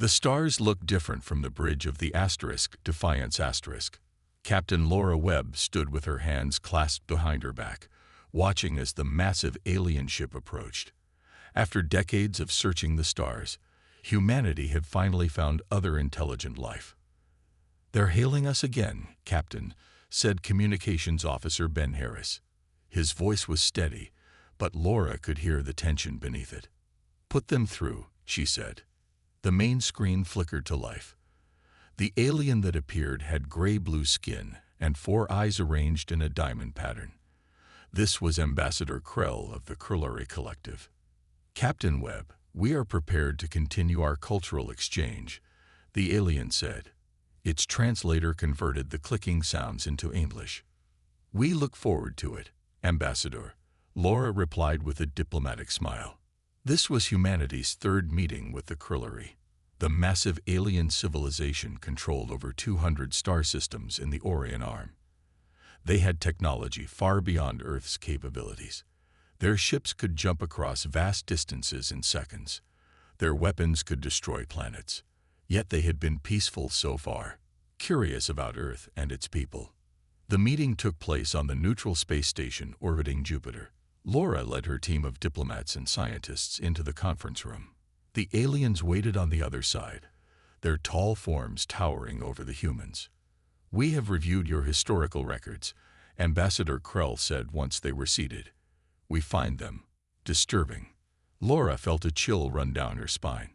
The stars looked different from the bridge of the Defiance asterisk. Captain Laura Webb stood with her hands clasped behind her back, watching as the massive alien ship approached. After decades of searching the stars, humanity had finally found other intelligent life. "They're hailing us again, Captain," said Communications Officer Ben Harris. His voice was steady, but Laura could hear the tension beneath it. "Put them through," she said. The main screen flickered to life. The alien that appeared had gray-blue skin and 4 eyes arranged in a diamond pattern. This was Ambassador Krell of the Krillari Collective. "Captain Webb, we are prepared to continue our cultural exchange," the alien said. Its translator converted the clicking sounds into English. "We look forward to it, Ambassador," Laura replied with a diplomatic smile. This was humanity's third meeting with the Krillari. The massive alien civilization controlled over 200 star systems in the Orion Arm. They had technology far beyond Earth's capabilities. Their ships could jump across vast distances in seconds. Their weapons could destroy planets. Yet they had been peaceful so far, curious about Earth and its people. The meeting took place on the neutral space station orbiting Jupiter. Laura led her team of diplomats and scientists into the conference room. The aliens waited on the other side, their tall forms towering over the humans. "We have reviewed your historical records," Ambassador Krell said once they were seated. "We find them disturbing." Laura felt a chill run down her spine.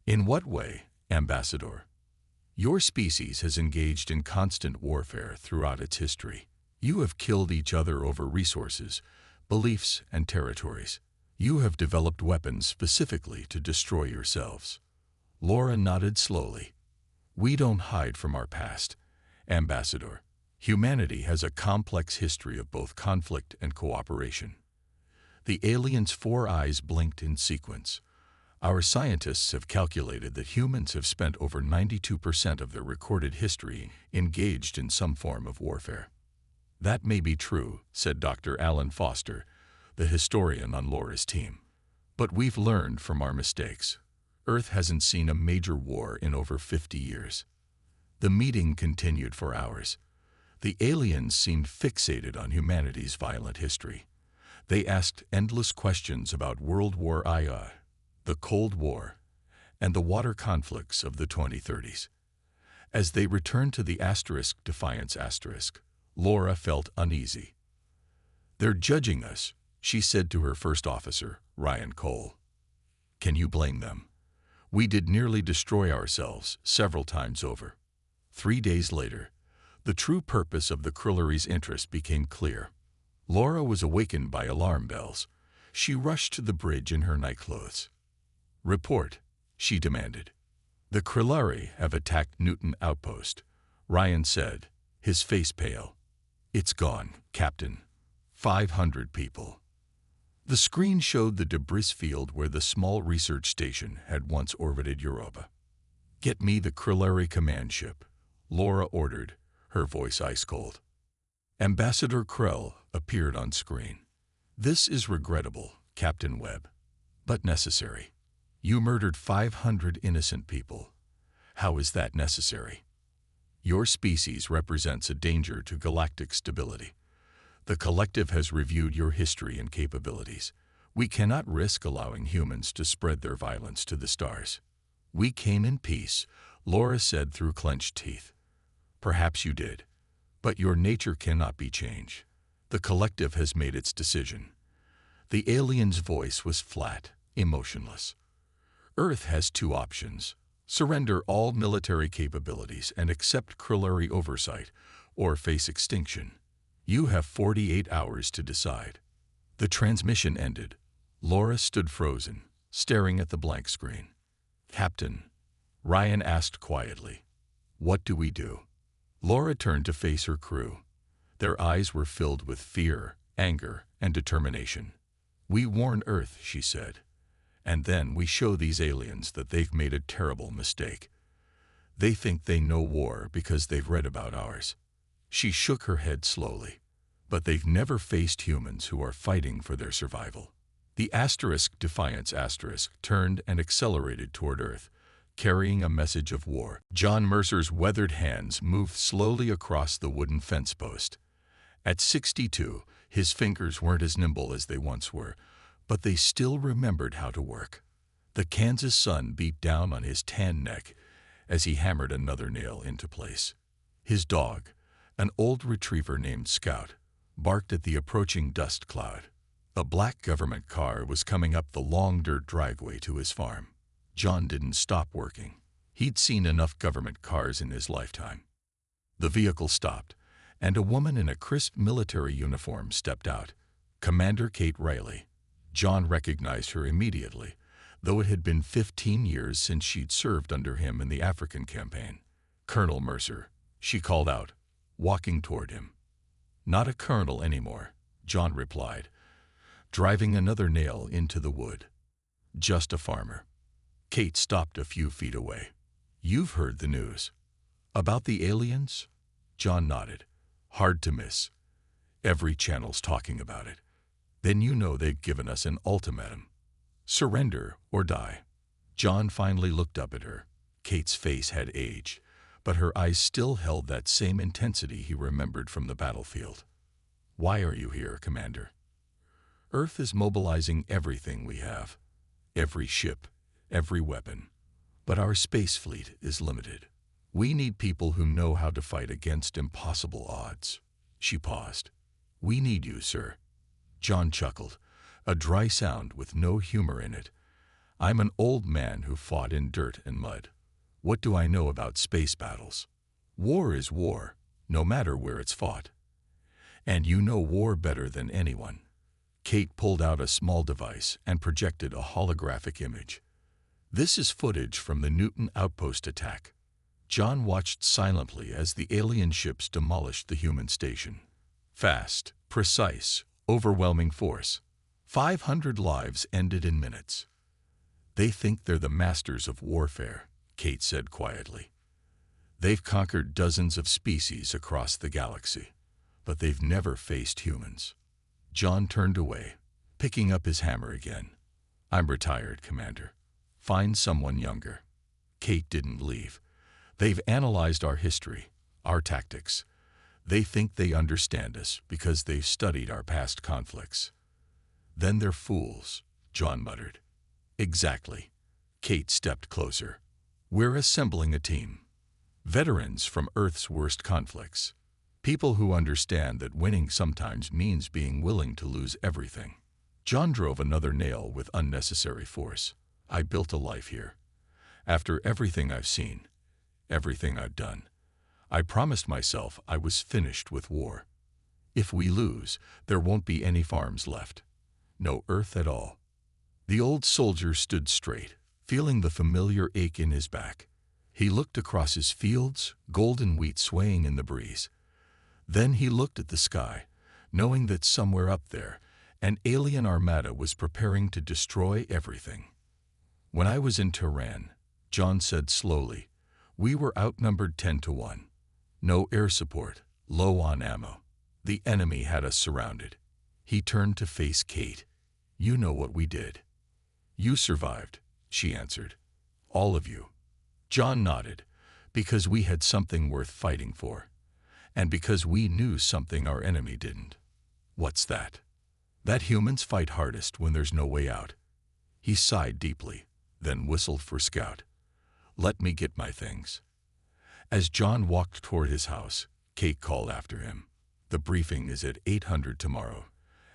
"In what way, Ambassador?" "Your species has engaged in constant warfare throughout its history. You have killed each other over resources, beliefs, and territories. You have developed weapons specifically to destroy yourselves." Laura nodded slowly. "We don't hide from our past, Ambassador. Humanity has a complex history of both conflict and cooperation." The alien's 4 eyes blinked in sequence. "Our scientists have calculated that humans have spent over 92% of their recorded history engaged in some form of warfare." "That may be true," said Dr. Alan Foster, the historian on Laura's team. "But we've learned from our mistakes. Earth hasn't seen a major war in over 50 years. The meeting continued for hours. The aliens seemed fixated on humanity's violent history. They asked endless questions about World War II, the Cold War, and the water conflicts of the 2030s. As they returned to the Defiance asterisk, Laura felt uneasy. "They're judging us," she said to her first officer, Ryan Cole. "Can you blame them? We did nearly destroy ourselves several times over." 3 days later, the true purpose of the Krillari's interest became clear. Laura was awakened by alarm bells. She rushed to the bridge in her nightclothes. "Report," she demanded. "The Krillari have attacked Newton Outpost," Ryan said, his face pale. "It's gone, Captain. 500 people." The screen showed the debris field where the small research station had once orbited Europa. "Get me the Krillari command ship," Laura ordered, her voice ice-cold. Ambassador Krell appeared on screen. "This is regrettable, Captain Webb, but necessary. You murdered 500 innocent people. How is that necessary? Your species represents a danger to galactic stability. The Collective has reviewed your history and capabilities. We cannot risk allowing humans to spread their violence to the stars." "We came in peace," Laura said through clenched teeth. "Perhaps you did, but your nature cannot be changed. The Collective has made its decision." The alien's voice was flat, emotionless. "Earth has 2 options. Surrender all military capabilities and accept Krillari oversight, or face extinction. You have 48 hours to decide." The transmission ended. Laura stood frozen, staring at the blank screen. "Captain," Ryan asked quietly, "what do we do?" Laura turned to face her crew. Their eyes were filled with fear, anger, and determination. "We warn Earth," she said, "and then we show these aliens that they've made a terrible mistake. They think they know war because they've read about ours." She shook her head slowly. "But they've never faced humans who are fighting for their survival." The Defiance turned and accelerated toward Earth, carrying a message of war. John Mercer's weathered hands moved slowly across the wooden fence post. At 62, his fingers weren't as nimble as they once were, but they still remembered how to work. The Kansas sun beat down on his tan neck as he hammered another nail into place. His dog, an old retriever named Scout, barked at the approaching dust cloud. A black government car was coming up the long dirt driveway to his farm. John didn't stop working. He'd seen enough government cars in his lifetime. The vehicle stopped, and a woman in a crisp military uniform stepped out. Commander Kate Riley. John recognized her immediately, though it had been 15 years since she'd served under him in the African campaign. "Colonel Mercer," she called out, walking toward him. "Not a colonel anymore," John replied, driving another nail into the wood. "Just a farmer." Kate stopped a few feet away. "You've heard the news." "About the aliens?" John nodded. "Hard to miss. Every channel's talking about it. Then you know they've given us an ultimatum. Surrender or die." John finally looked up at her. Kate's face had aged, but her eyes still held that same intensity he remembered from the battlefield. "Why are you here, Commander?" "Earth is mobilizing everything we have. Every ship, every weapon. But our space fleet is limited. We need people who know how to fight against impossible odds." She paused. "We need you, sir." John chuckled, a dry sound with no humor in it. "I'm an old man who fought in dirt and mud. What do I know about space battles? War is war, no matter where it's fought. And you know war better than anyone." Kate pulled out a small device and projected a holographic image. "This is footage from the Newton outpost attack." John watched silently as the alien ships demolished the human station. Fast, precise, overwhelming force. 500 lives ended in minutes. "They think they're the masters of warfare," Kate said quietly. "They've conquered dozens of species across the galaxy, but they've never faced humans." John turned away, picking up his hammer again. "I'm retired, Commander. Find someone younger." Kate didn't leave. "They've analyzed our history, our tactics. They think they understand us because they've studied our past conflicts." "Then they're fools," John muttered. "Exactly." Kate stepped closer. "We're assembling a team. Veterans from Earth's worst conflicts. People who understand that winning sometimes means being willing to lose everything." John drove another nail with unnecessary force. "I built a life here. After everything I've seen, everything I've done, I promised myself I was finished with war. If we lose, there won't be any farms left. No Earth at all." The old soldier stood straight, feeling the familiar ache in his back. He looked across his fields, golden wheat swaying in the breeze. Then he looked at the sky, knowing that somewhere up there, an alien armada was preparing to destroy everything. "When I was in Tehran," John said slowly, "we were outnumbered 10-1. No air support, low on ammo. The enemy had us surrounded." He turned to face Kate. "You know what we did." "You survived," she answered. "All of you." John nodded. "Because we had something worth fighting for. And because we knew something our enemy didn't." "What's that?" "That humans fight hardest when there's no way out." He sighed deeply, then whistled for Scout. "Let me get my things." As John walked toward his house, Kate called after him. "The briefing is at 800 tomorrow,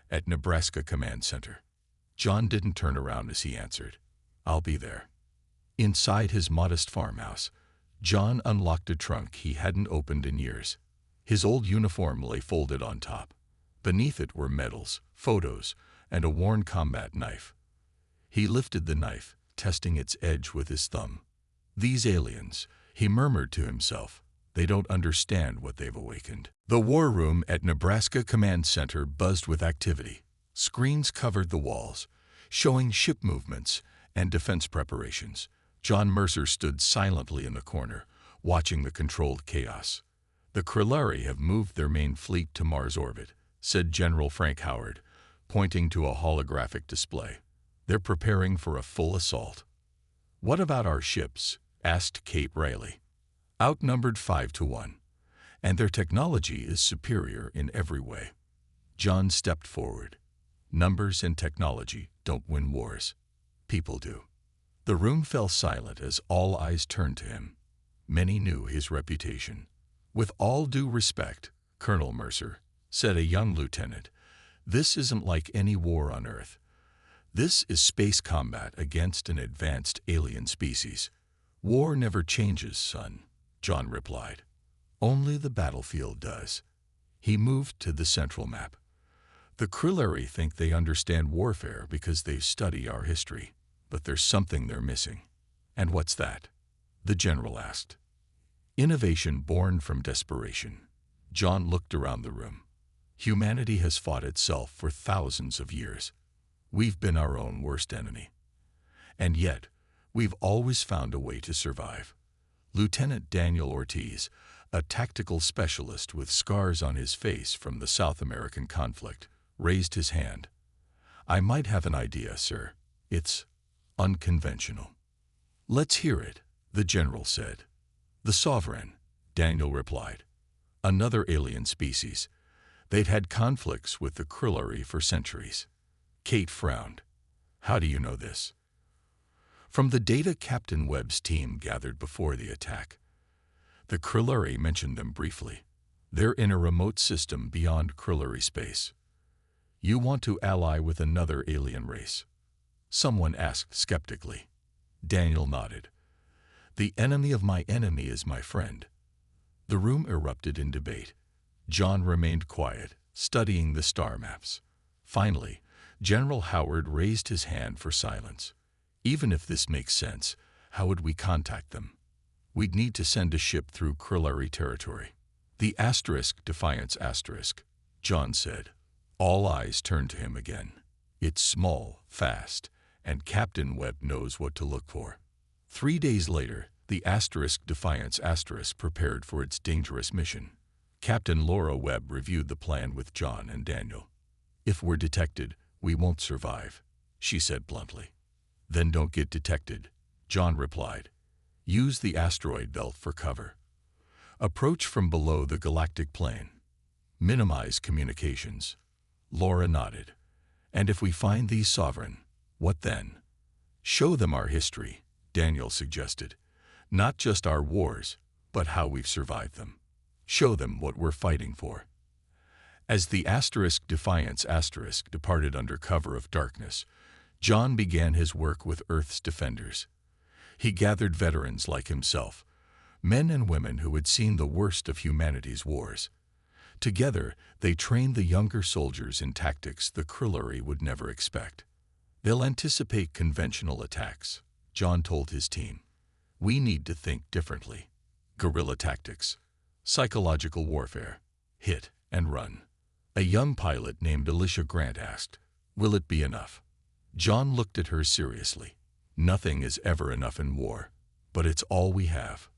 at Nebraska Command Center." John didn't turn around as he answered. "I'll be there." Inside his modest farmhouse, John unlocked a trunk he hadn't opened in years. His old uniform lay folded on top. Beneath it were medals, photos, and a worn combat knife. He lifted the knife, testing its edge with his thumb. "These aliens," he murmured to himself, "they don't understand what they've awakened." The war room at Nebraska Command Center buzzed with activity. Screens covered the walls, showing ship movements and defense preparations. John Mercer stood silently in the corner, watching the controlled chaos. "The Krillari have moved their main fleet to Mars orbit," said General Frank Howard, pointing to a holographic display. "They're preparing for a full assault." "What about our ships?" asked Kate Riley. Outnumbered 5-1, and their technology is superior in every way. John stepped forward. Numbers and technology don't win wars. People do. The room fell silent as all eyes turned to him. Many knew his reputation. With all due respect, Colonel Mercer, said a young lieutenant, this isn't like any war on Earth. This is space combat against an advanced alien species. War never changes, son, John replied. Only the battlefield does. He moved to the central map. The Krillari think they understand warfare because they study our history, but there's something they're missing. And what's that? The general asked. Innovation born from desperation. John looked around the room. Humanity has fought itself for thousands of years. We've been our own worst enemy. And yet, we've always found a way to survive. Lieutenant Daniel Ortiz, a tactical specialist with scars on his face from the South American conflict, raised his hand. I might have an idea, sir. It's unconventional. Let's hear it, the general said. The Sovereign, Daniel replied. Another alien species. They've had conflicts with the Krillari for centuries. Kate frowned. How do you know this? From the data Captain Webb's team gathered before the attack. The Krillari mentioned them briefly. They're in a remote system beyond Krillari space. You want to ally with another alien race? Someone asked skeptically. Daniel nodded. The enemy of my enemy is my friend. The room erupted in debate. John remained quiet, studying the star maps. Finally, General Howard raised his hand for silence. Even if this makes sense, how would we contact them? We'd need to send a ship through Krillari territory. The Defiance asterisk, John said. All eyes turned to him again. It's small, fast, and Captain Webb knows what to look for. 3 days later, the Defiance asterisk prepared for its dangerous mission. Captain Laura Webb reviewed the plan with John and Daniel. If we're detected, we won't survive, she said bluntly. Then don't get detected, John replied. Use the asteroid belt for cover. Approach from below the galactic plane. Minimize communications. Laura nodded. And if we find these Sovereign, what then? Show them our history, Daniel suggested. Not just our wars, but how we've survived them. Show them what we're fighting for. As the Defiance asterisk departed under cover of darkness, John began his work with Earth's defenders. He gathered veterans like himself, men and women who had seen the worst of humanity's wars. Together, they trained the younger soldiers in tactics the Krillari would never expect. They'll anticipate conventional attacks, John told his team. We need to think differently. Guerrilla tactics, psychological warfare, hit and run. A young pilot named Alicia Grant asked, will it be enough? John looked at her seriously. Nothing is ever enough in war, but it's all we have.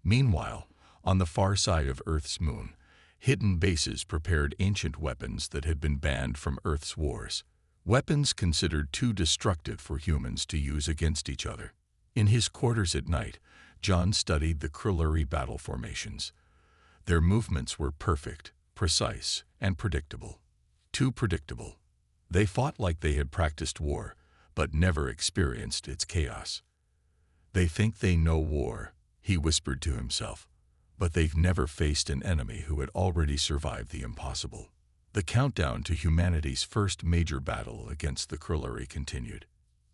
Meanwhile, on the far side of Earth's moon, hidden bases prepared ancient weapons that had been banned from Earth's wars. Weapons considered too destructive for humans to use against each other. In his quarters at night, John studied the Krillari battle formations. Their movements were perfect, precise, and predictable. Too predictable. They fought like they had practiced war, but never experienced its chaos. They think they know war, he whispered to himself, but they've never faced an enemy who had already survived the impossible. The countdown to humanity's first major battle against the Krillari continued.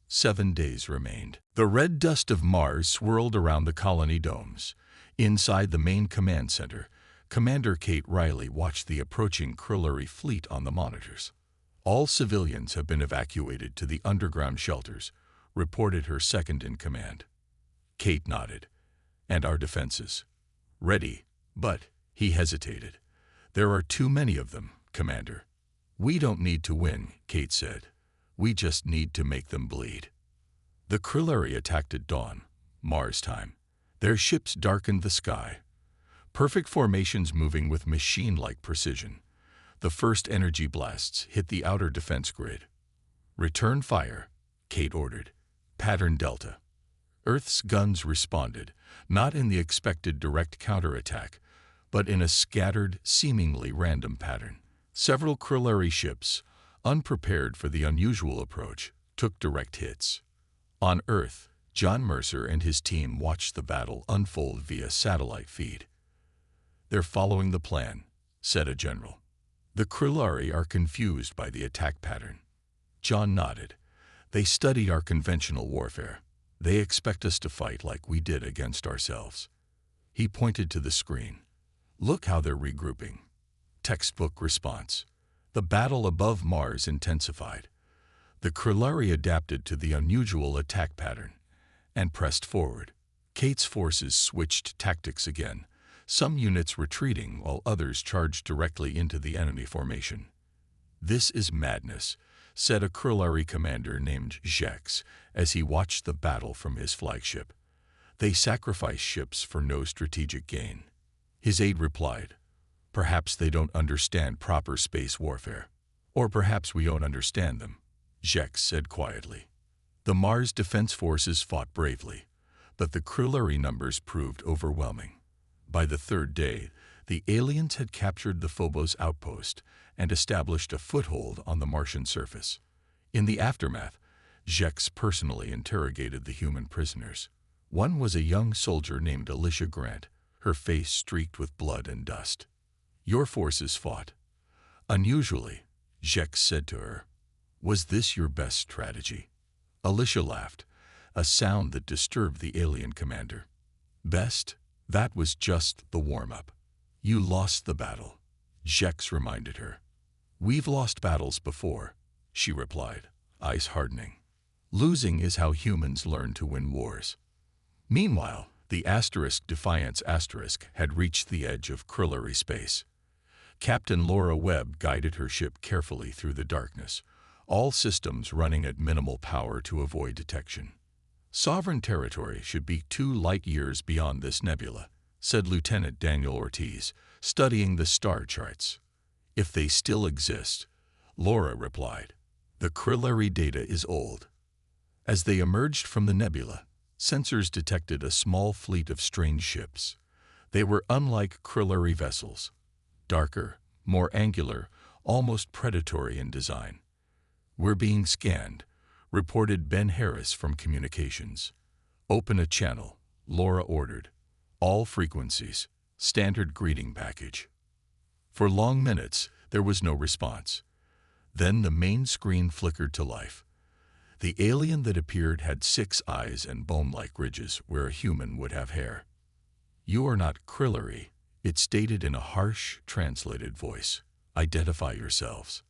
7 days remained. The red dust of Mars swirled around the colony domes. Inside the main command center, Commander Kate Riley watched the approaching Krillari fleet on the monitors. All civilians have been evacuated to the underground shelters, reported her second-in-command. Kate nodded. And our defenses? Ready, but he hesitated. There are too many of them, Commander. We don't need to win, Kate said. We just need to make them bleed. The Krillari attacked at dawn, Mars time. Their ships darkened the sky. Perfect formations moving with machine-like precision. The first energy blasts hit the outer defense grid. Return fire, Kate ordered. Pattern Delta. Earth's guns responded, not in the expected direct counterattack, but in a scattered, seemingly random pattern. Several Krillari ships, unprepared for the unusual approach, took direct hits. On Earth, John Mercer and his team watched the battle unfold via satellite feed. "They're following the plan," said a general. "The Krillari are confused by the attack pattern." John nodded. "They studied our conventional warfare. They expect us to fight like we did against ourselves." He pointed to the screen. "Look how they're regrouping." Textbook response. The battle above Mars intensified. The Krillari adapted to the unusual attack pattern and pressed forward. Kate's forces switched tactics again, some units retreating while others charged directly into the enemy formation. "This is madness," said a Krillari commander named Jex as he watched the battle from his flagship. "They sacrifice ships for no strategic gain." His aide replied, "Perhaps they don't understand proper space warfare. Or perhaps we don't understand them," Jex said quietly. The Mars Defense Forces fought bravely, but the Krillari numbers proved overwhelming. By the third day, the aliens had captured the Phobos outpost and established a foothold on the Martian surface. In the aftermath, Jex personally interrogated the human prisoners. One was a young soldier named Alicia Grant, her face streaked with blood and dust. "Your forces fought unusually," Jex said to her. "Was this your best strategy?" Alicia laughed, a sound that disturbed the alien commander. "Best? That was just the warm-up. You lost the battle," Jex reminded her. "We've lost battles before," she replied, eyes hardening. "Losing is how humans learn to win wars." Meanwhile, the Defiance had reached the edge of Krillari space. Captain Laura Webb guided her ship carefully through the darkness, all systems running at minimal power to avoid detection. "Sovereign territory should be 2 light-years beyond this nebula," said Lieutenant Daniel Ortiz, studying the star charts. "If they still exist," Laura replied. "The Krillari data is old." As they emerged from the nebula, sensors detected a small fleet of strange ships. They were unlike Krillari vessels. Darker, more angular, almost predatory in design. "We're being scanned," reported Ben Harris from communications. "Open a channel," Laura ordered. "All frequencies. Standard greeting package." For long minutes, there was no response. Then the main screen flickered to life. The alien that appeared had 6 eyes and bone-like ridges where a human would have hair. "You are not Krillari," it stated in a harsh, translated voice. "Identify yourselves."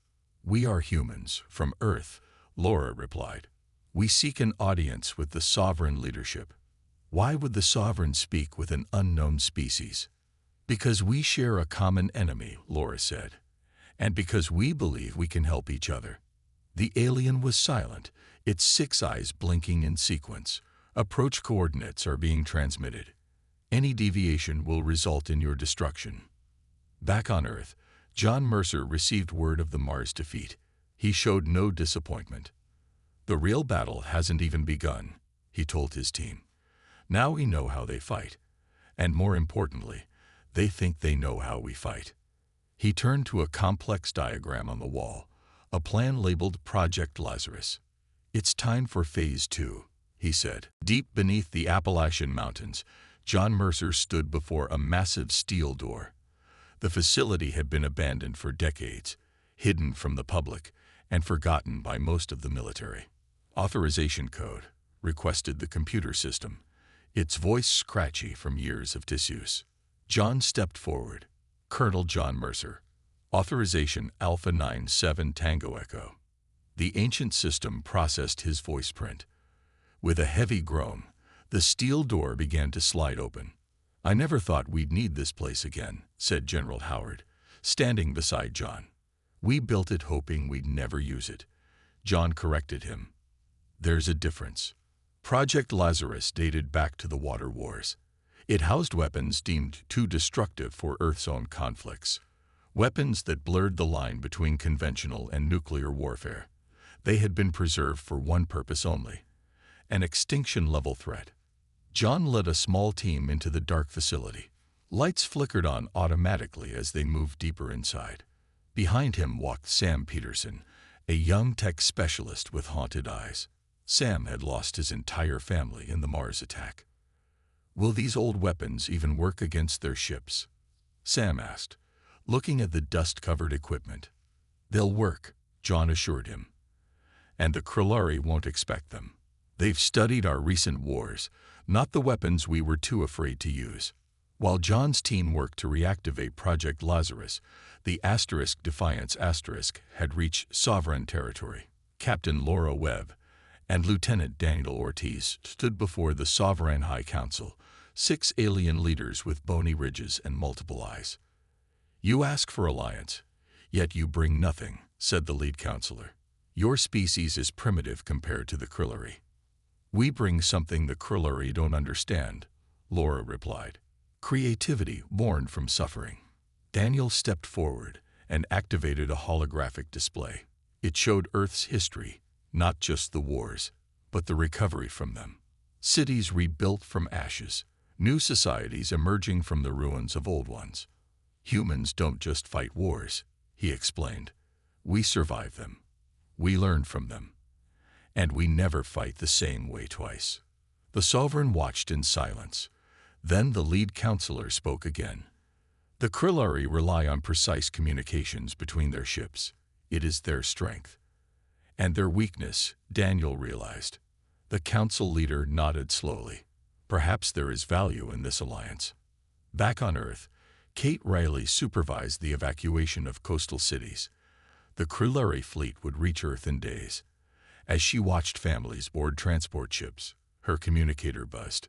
"We are humans, from Earth," Laura replied. "We seek an audience with the sovereign leadership." "Why would the sovereign speak with an unknown species?" "Because we share a common enemy," Laura said, "and because we believe we can help each other." The alien was silent, its 6 eyes blinking in sequence. "Approach coordinates are being transmitted. Any deviation will result in your destruction." Back on Earth, John Mercer received word of the Mars defeat. He showed no disappointment. "The real battle hasn't even begun," he told his team. "Now we know how they fight. And more importantly, they think they know how we fight." He turned to a complex diagram on the wall, a plan labeled Project Lazarus. "It's time for Phase 2, he said. Deep beneath the Appalachian Mountains, John Mercer stood before a massive steel door. The facility had been abandoned for decades, hidden from the public, and forgotten by most of the military. "Authorization code," requested the computer system, its voice scratchy from years of disuse. John stepped forward. "Colonel John Mercer. Authorization Alpha 97 Tango Echo." The ancient system processed his voice print. With a heavy groan, the steel door began to slide open. "I never thought we'd need this place again," said General Howard, standing beside John. "We built it hoping we'd never use it." John corrected him. "There's a difference." Project Lazarus dated back to the Water Wars. It housed weapons deemed too destructive for Earth's own conflicts. Weapons that blurred the line between conventional and nuclear warfare. They had been preserved for one purpose only: an extinction-level threat. John led a small team into the dark facility. Lights flickered on automatically as they moved deeper inside. Behind him walked Sam Peterson, a young tech specialist with haunted eyes. Sam had lost his entire family in the Mars attack. "Will these old weapons even work against their ships?" Sam asked, looking at the dust-covered equipment. "They'll work," John assured him. "And the Krillari won't expect them. They've studied our recent wars, not the weapons we were too afraid to use." While John's team worked to reactivate Project Lazarus, the Defiance had reached sovereign territory. Captain Laura Webb and Lieutenant Daniel Ortiz stood before the Sovereign High Council, 6 alien leaders with bony ridges and multiple eyes. "You ask for alliance, yet you bring nothing," said the lead counselor. "Your species is primitive compared to the Krillari." "We bring something the Krillari don't understand," Laura replied. "Creativity born from suffering." Daniel stepped forward and activated a holographic display. It showed Earth's history, not just the wars, but the recovery from them. Cities rebuilt from ashes, new societies emerging from the ruins of old ones. "Humans don't just fight wars," he explained. "We survive them. We learn from them. And we never fight the same way twice." The Sovereign watched in silence. Then the lead counselor spoke again. "The Krillari rely on precise communications between their ships. It is their strength. And their weakness," Daniel realized. The council leader nodded slowly. "Perhaps there is value in this alliance." Back on Earth, Kate Riley supervised the evacuation of coastal cities. The Krillari fleet would reach Earth in days. As she watched families board transport ships, her communicator buzzed.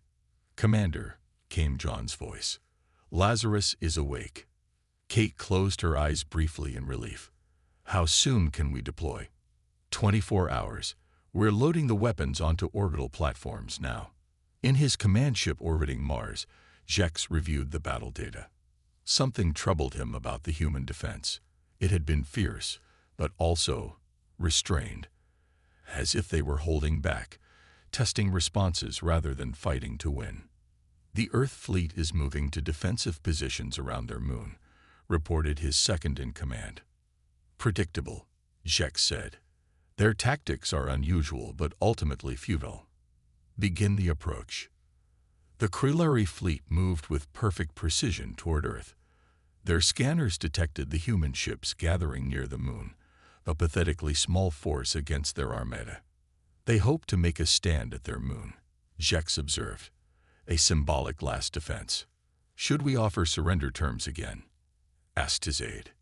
"Commander," came John's voice. "Lazarus is awake." Kate closed her eyes briefly in relief. "How soon can we deploy?" 24 hours. We're loading the weapons onto orbital platforms now." In his command ship orbiting Mars, Jex reviewed the battle data. Something troubled him about the human defense. It had been fierce, but also restrained, as if they were holding back, testing responses rather than fighting to win. "The Earth fleet is moving to defensive positions around their moon," reported his second-in-command. "Predictable," Jex said. "Their tactics are unusual but ultimately futile. Begin the approach." The Krillari fleet moved with perfect precision toward Earth. Their scanners detected the human ships gathering near the moon, a pathetically small force against their armada. "They hope to make a stand at their moon," Jex observed. "A symbolic last defense." "Should we offer surrender terms again?" asked his aide.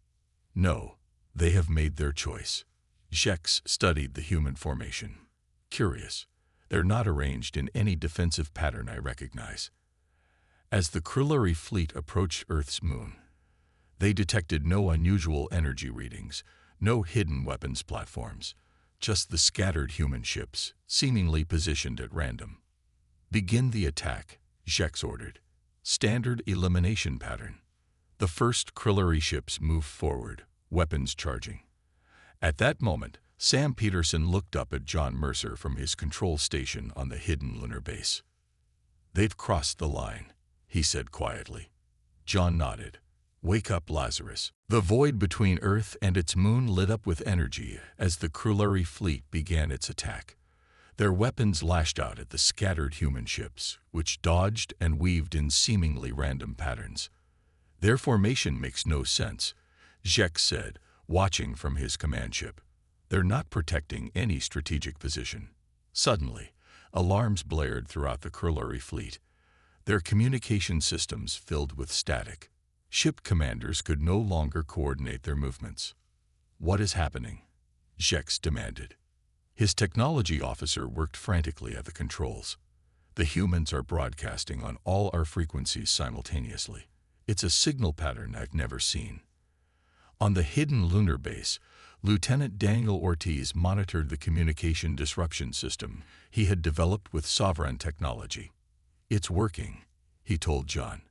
"No, they have made their choice." Jex studied the human formation. "Curious. They're not arranged in any defensive pattern I recognize." As the Krillari fleet approached Earth's moon, they detected no unusual energy readings, no hidden weapons platforms, just the scattered human ships, seemingly positioned at random. "Begin the attack," Jex ordered. Standard elimination pattern. The first Krillari ships moved forward, weapons charging. At that moment, Sam Peterson looked up at John Mercer from his control station on the hidden lunar base. "They've crossed the line," he said quietly. John nodded. "Wake up, Lazarus." The void between Earth and its moon lit up with energy as the Krillari fleet began its attack. Their weapons lashed out at the scattered human ships, which dodged and weaved in seemingly random patterns. "Their formation makes no sense," Jex said, watching from his command ship. "They're not protecting any strategic position." Suddenly, alarms blared throughout the Krillari fleet. Their communication systems filled with static. Ship commanders could no longer coordinate their movements. "What is happening?" Jex demanded. His technology officer worked frantically at the controls. "The humans are broadcasting on all our frequencies simultaneously. It's a signal pattern I've never seen." On the hidden lunar base, Lieutenant Daniel Ortiz monitored the communication disruption system he had developed with sovereign technology. "It's working," he told John.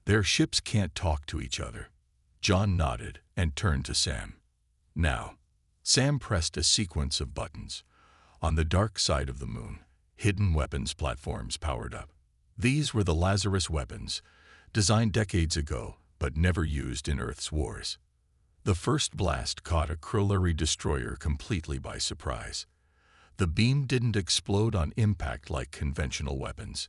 "Their ships can't talk to each other." John nodded and turned to Sam. "Now." Sam pressed a sequence of buttons. On the dark side of the moon, hidden weapons platforms powered up. These were the Lazarus weapons, designed decades ago but never used in Earth's wars. The first blast caught a Krillari destroyer completely by surprise. The beam didn't explode on impact like conventional weapons.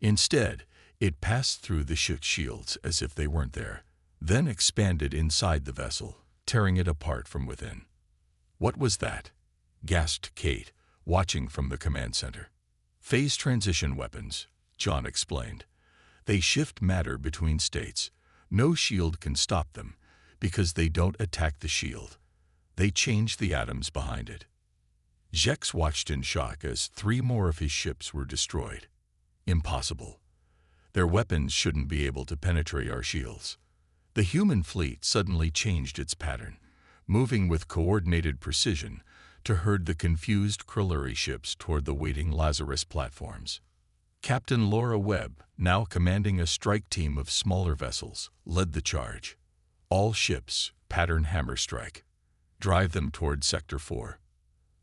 Instead, it passed through the ship's shields as if they weren't there, then expanded inside the vessel, tearing it apart from within. "What was that?" gasped Kate, watching from the command center. "Phase transition weapons," John explained. "They shift matter between states. No shield can stop them, because they don't attack the shield. They change the atoms behind it." Jex watched in shock as 3 more of his ships were destroyed. Impossible. Their weapons shouldn't be able to penetrate our shields. The human fleet suddenly changed its pattern, moving with coordinated precision to herd the confused Krillari ships toward the waiting Lazarus platforms. Captain Laura Webb, now commanding a strike team of smaller vessels, led the charge. "All ships, pattern hammer strike. Drive them toward Sector 4.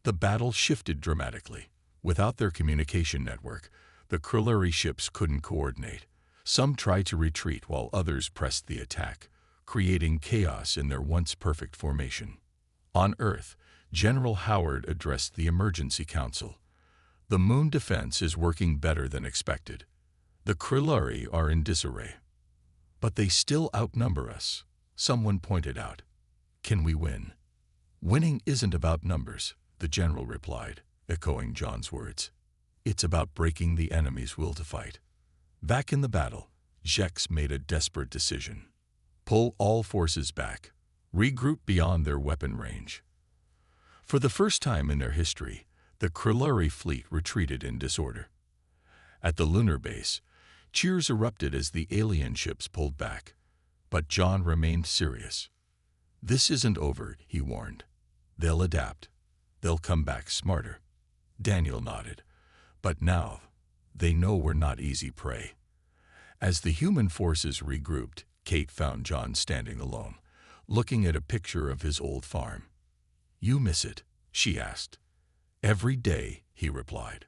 The battle shifted dramatically. Without their communication network, the Krillari ships couldn't coordinate. Some tried to retreat while others pressed the attack, creating chaos in their once perfect formation. On Earth, General Howard addressed the Emergency Council. "The moon defense is working better than expected. The Krillari are in disarray. But they still outnumber us," someone pointed out. "Can we win?" "Winning isn't about numbers," the general replied, echoing John's words. "It's about breaking the enemy's will to fight." Back in the battle, Jex made a desperate decision. Pull all forces back. Regroup beyond their weapon range. For the first time in their history, the Krillari fleet retreated in disorder. At the lunar base, cheers erupted as the alien ships pulled back. But John remained serious. "This isn't over," he warned. "They'll adapt. They'll come back smarter." Daniel nodded. "But now, they know we're not easy prey." As the human forces regrouped, Kate found John standing alone, looking at a picture of his old farm. "You miss it?" she asked. "Every day," he replied.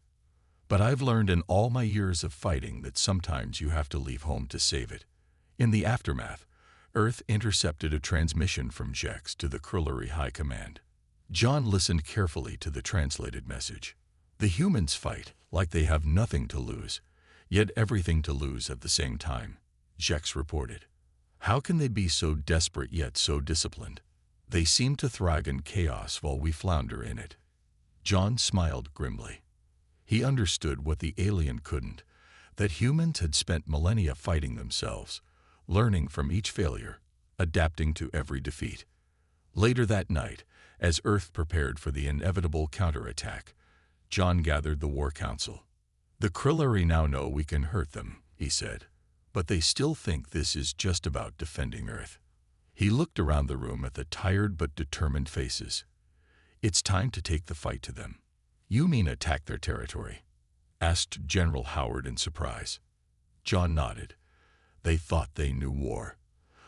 "But I've learned in all my years of fighting that sometimes you have to leave home to save it." In the aftermath, Earth intercepted a transmission from Jex to the Krillari High Command. John listened carefully to the translated message. "The humans fight like they have nothing to lose, yet everything to lose at the same time," Jex reported. "How can they be so desperate yet so disciplined? They seem to thrive in chaos while we flounder in it." John smiled grimly. He understood what the alien couldn't, that humans had spent millennia fighting themselves, learning from each failure, adapting to every defeat. Later that night, as Earth prepared for the inevitable counterattack, John gathered the War Council. "The Krillari now know we can hurt them," he said, "but they still think this is just about defending Earth." He looked around the room at the tired but determined faces. "It's time to take the fight to them." "You mean attack their territory?" asked General Howard in surprise. John nodded. "They thought they knew war.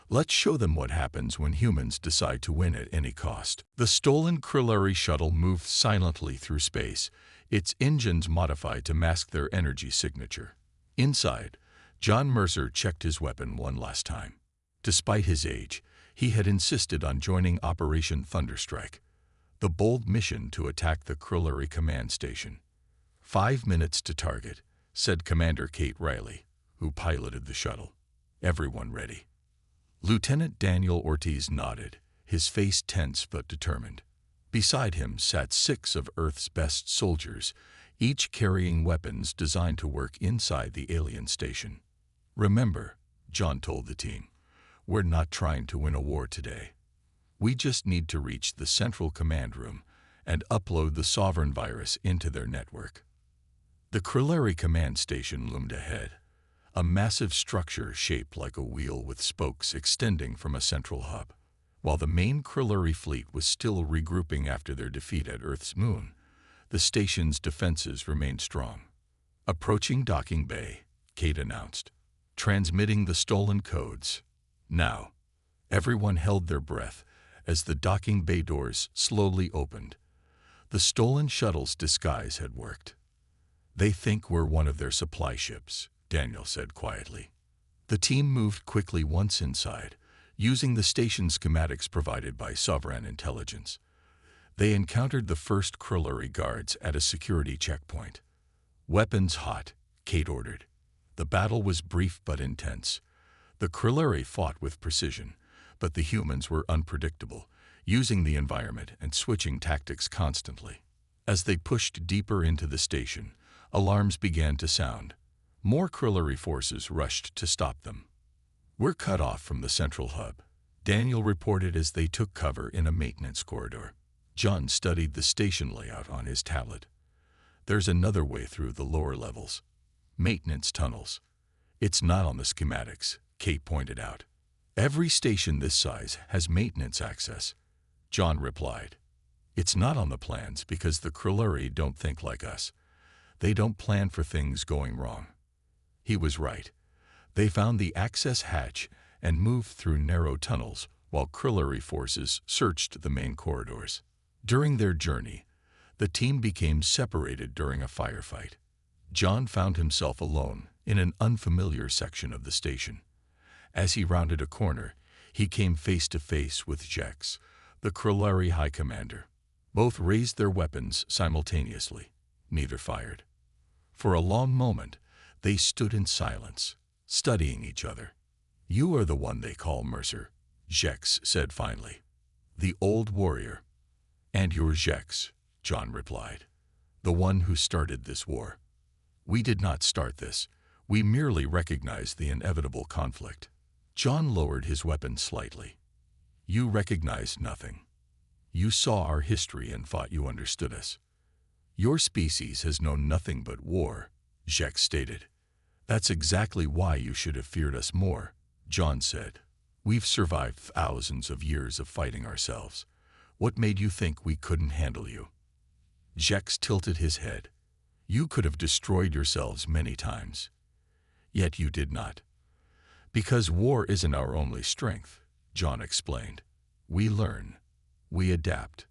Let's show them what happens when humans decide to win at any cost." The stolen Krillari shuttle moved silently through space, its engines modified to mask their energy signature. Inside, John Mercer checked his weapon one last time. Despite his age, he had insisted on joining Operation Thunderstrike, the bold mission to attack the Krillari command station. 5 minutes to target," said Commander Kate Riley, who piloted the shuttle. "Everyone ready?" Lieutenant Daniel Ortiz nodded, his face tense but determined. Beside him sat 6 of Earth's best soldiers, each carrying weapons designed to work inside the alien station. "Remember," John told the team, "we're not trying to win a war today. We just need to reach the central command room and upload the sovereign virus into their network." The Krillari command station loomed ahead, a massive structure shaped like a wheel with spokes extending from a central hub. While the main Krillari fleet was still regrouping after their defeat at Earth's moon, the station's defenses remained strong. "Approaching docking bay," Kate announced, transmitting the stolen codes. Now, everyone held their breath as the docking bay doors slowly opened. The stolen shuttle's disguise had worked. "They think we're one of their supply ships," Daniel said quietly. The team moved quickly once inside, using the station schematics provided by Sovereign Intelligence. They encountered the first Krilluri guards at a security checkpoint. "Weapons hot," Kate ordered. The battle was brief but intense. The Krilluri fought with precision, but the humans were unpredictable, using the environment and switching tactics constantly. As they pushed deeper into the station, alarms began to sound. More Krilluri forces rushed to stop them. "We're cut off from the central hub," Daniel reported as they took cover in a maintenance corridor. John studied the station layout on his tablet. "There's another way through the lower levels. Maintenance tunnels. It's not on the schematics," Kate pointed out. "Every station this size has maintenance access," John replied. "It's not on the plans because the Krilluri don't think like us. They don't plan for things going wrong." He was right. They found the access hatch and moved through narrow tunnels while Krilluri forces searched the main corridors. During their journey, the team became separated during a firefight. John found himself alone in an unfamiliar section of the station. As he rounded a corner, he came face to face with Jex, the Krilluri High Commander. Both raised their weapons simultaneously. Neither fired. For a long moment, they stood in silence, studying each other. "You are the one they call Mercer," Jex said finally. "The old warrior." "And you're Jex," John replied. "The one who started this war." "We did not start this. We merely recognized the inevitable conflict." John lowered his weapon slightly. "You recognized nothing. You saw our history and thought you understood us. Your species has known nothing but war," Jex stated. "That's exactly why you should have feared us more," John said. "We've survived thousands of years of fighting ourselves. What made you think we couldn't handle you?" Jex tilted his head. "You could have destroyed yourselves many times. Yet you did not. Because war isn't our only strength," John explained. "We learn. We adapt.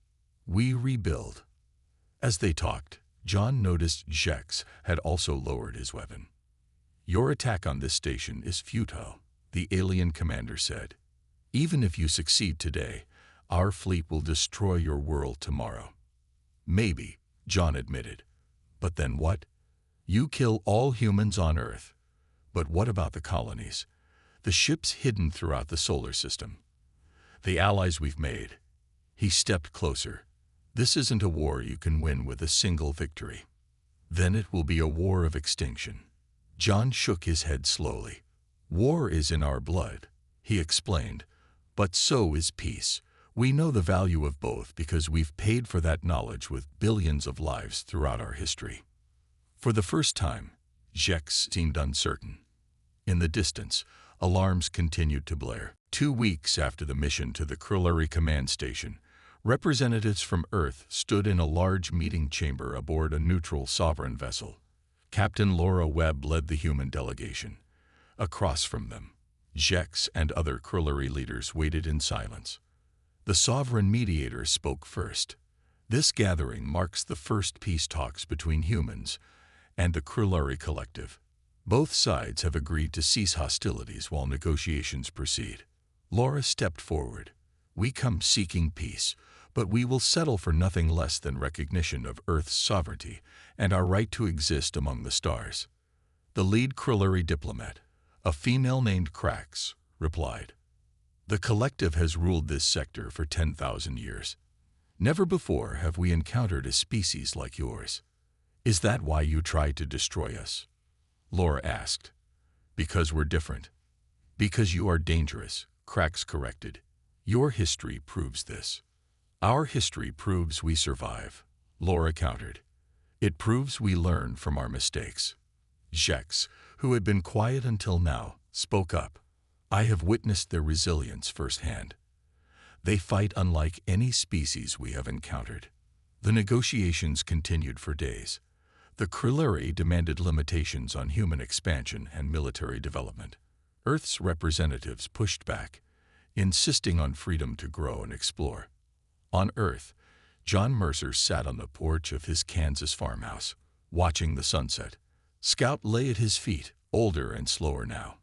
We rebuild." As they talked, John noticed Jex had also lowered his weapon. "Your attack on this station is futile," the alien commander said. "Even if you succeed today, our fleet will destroy your world tomorrow." "Maybe," John admitted. "But then what? You kill all humans on Earth. But what about the colonies? The ships hidden throughout the solar system? The allies we've made?" He stepped closer. "This isn't a war you can win with a single victory. Then it will be a war of extinction." John shook his head slowly. "War is in our blood," he explained, "but so is peace. We know the value of both because we've paid for that knowledge with billions of lives throughout our history." For the first time, Jex seemed uncertain. In the distance, alarms continued to blare. 2 weeks after the mission to the Krilluri command station, representatives from Earth stood in a large meeting chamber aboard a neutral sovereign vessel. Captain Laura Webb led the human delegation. Across from them, Jex and other Krilluri leaders waited in silence. The sovereign mediator spoke first. "This gathering marks the first peace talks between humans and the Krilluri collective. Both sides have agreed to cease hostilities while negotiations proceed." Laura stepped forward. "We come seeking peace, but we will settle for nothing less than recognition of Earth's sovereignty and our right to exist among the stars." The lead Krilluri diplomat, a female named Krax, replied. "The collective has ruled this sector for 10,000 years. Never before have we encountered a species like yours. Is that why you tried to destroy us?" Laura asked. "Because we're different." "Because you are dangerous," Krax corrected. "Your history proves this." "Our history proves we survive," Laura countered. "It proves we learn from our mistakes." Jex, who had been quiet until now, spoke up. "I have witnessed their resilience firsthand. They fight unlike any species we have encountered." The negotiations continued for days. The Krilluri demanded limitations on human expansion and military development. Earth's representatives pushed back, insisting on freedom to grow and explore. On Earth, John Mercer sat on the porch of his Kansas farmhouse, watching the sunset. Scout lay at his feet, older and slower now.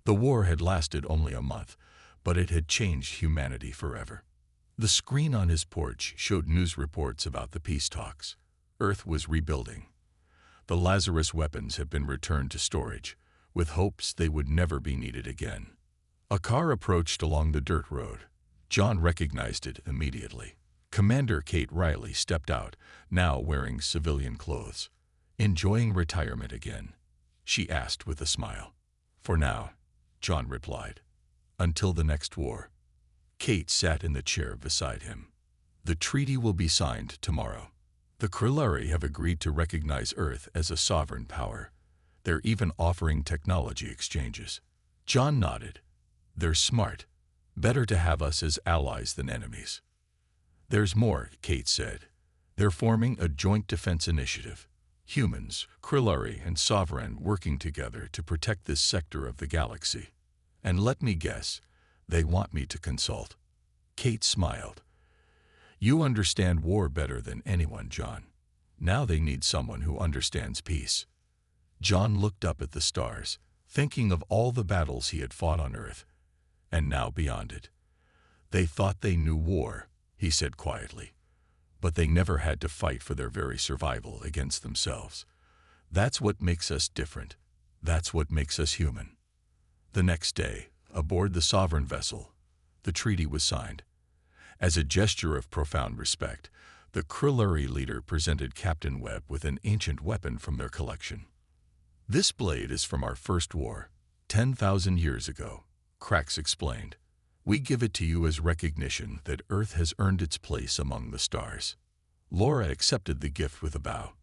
The war had lasted only a month, but it had changed humanity forever. The screen on his porch showed news reports about the peace talks. Earth was rebuilding. The Lazarus weapons had been returned to storage, with hopes they would never be needed again. A car approached along the dirt road. John recognized it immediately. Commander Kate Riley stepped out, now wearing civilian clothes. "Enjoying retirement again?" she asked with a smile. "For now," John replied. "Until the next war." Kate sat in the chair beside him. "The treaty will be signed tomorrow. The Krillari have agreed to recognize Earth as a sovereign power. They're even offering technology exchanges." John nodded. "They're smart. Better to have us as allies than enemies." "There's more," Kate said. "They're forming a joint defense initiative. Humans, Krillari, and Sovereign working together to protect this sector of the galaxy. And let me guess, they want me to consult." Kate smiled. "You understand war better than anyone, John. Now they need someone who understands peace." John looked up at the stars, thinking of all the battles he had fought on Earth, and now beyond it. "They thought they knew war," he said quietly, "but they never had to fight for their very survival against themselves. That's what makes us different. That's what makes us human." The next day, aboard the Sovereign vessel, the treaty was signed. As a gesture of profound respect, the Krillari leader presented Captain Webb with an ancient weapon from their collection. "This blade is from our first war, 10,000 years ago," Krax explained. "We give it to you as recognition that Earth has earned its place among the stars." Laura accepted the gift with a bow.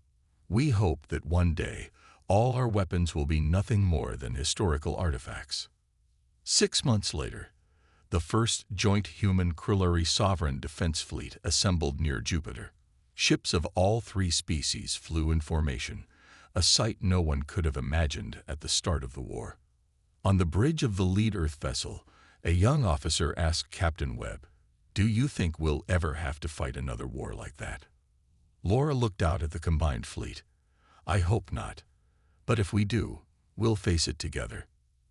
"We hope that one day, all our weapons will be nothing more than historical artifacts." 6 months later, the first joint human-Krillari sovereign defense fleet assembled near Jupiter. Ships of all 3 species flew in formation, a sight no one could have imagined at the start of the war. On the bridge of the lead Earth vessel, a young officer asked Captain Webb, "Do you think we'll ever have to fight another war like that?" Laura looked out at the combined fleet. "I hope not. But if we do, we'll face it together."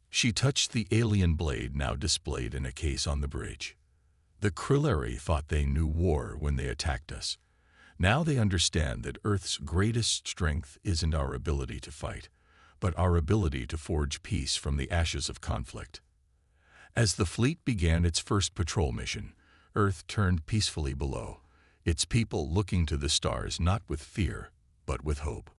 She touched the alien blade now displayed in a case on the bridge. "The Krillari thought they knew war when they attacked us. Now they understand that Earth's greatest strength isn't our ability to fight, but our ability to forge peace from the ashes of conflict." As the fleet began its first patrol mission, Earth turned peacefully below, its people looking to the stars not with fear, but with hope.